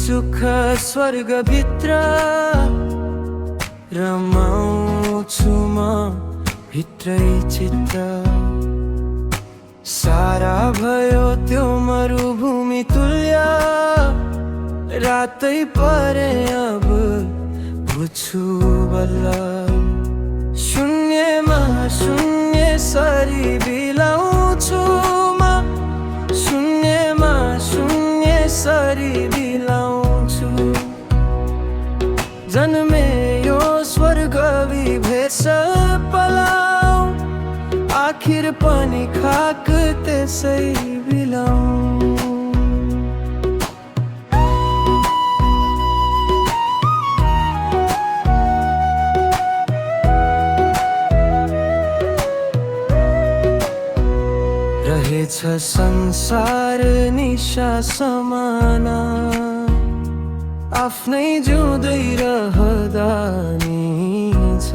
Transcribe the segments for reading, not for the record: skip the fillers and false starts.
सुख स्वर्गभित्र रमाउँछु म भित्रै चित्त। सारा भयो त्यो मरुभूमि तुल्य, रातै परे अब बुझ्छु बल्ल। शून्यमा शून्य सरी बिलाउँछु म, शून्यमा शून्य सरी बिलाउँछु। जन्मे यो स्वर्ग विभेष पलाऊ, आखिर पनि खाक त्यसै बिलाऊ। रहेछ संसार निशा समाना, आफ्नै जिउँदै रहदा नि छ।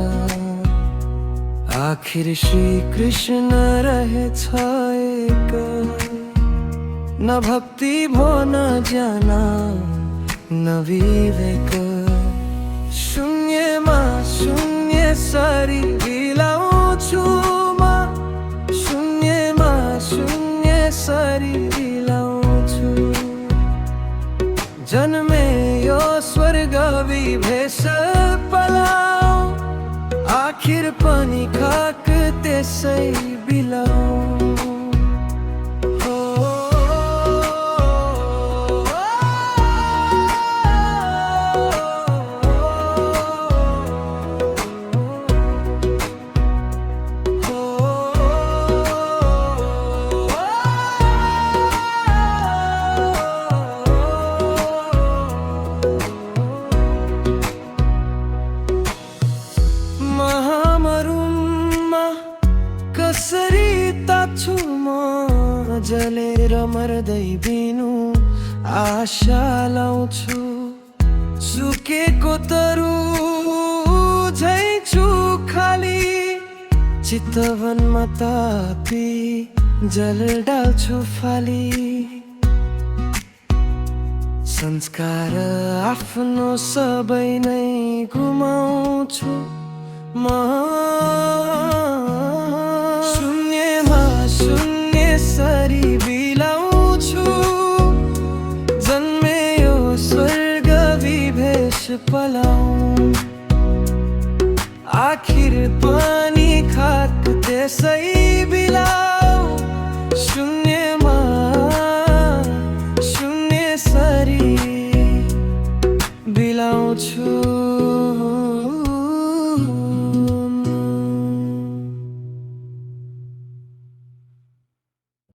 आखिर श्री कृष्ण रहेछ एक, न भक्ति भो न ज्ञान न विवेक। शून्यमा शून्य सरी बिलाउँछु म, शून्यमा शून्य सरी बिलाउँछु। जन्मे यो स्वर्ग विभेष पलाऊ, आखिर पनि खाक त्यसै बिलाऊ। कसरी ताछु म जलेर मर्दै बिनु आशा लाउँछु। सुकेको तरु झै छु खाली, चितवनमा तापी जल डाल्छु फाली। संस्कार आफ्नो सबै नै गुमाउँछु म, शून्यमा शून्य सरी बिलाउँछु। जन्मे यो स्वर्ग विभेष पलाऊ, आखिर पनि खाक त्यसै बिलाऊ। शून्यमा शून्य सरी बिलाउँछु।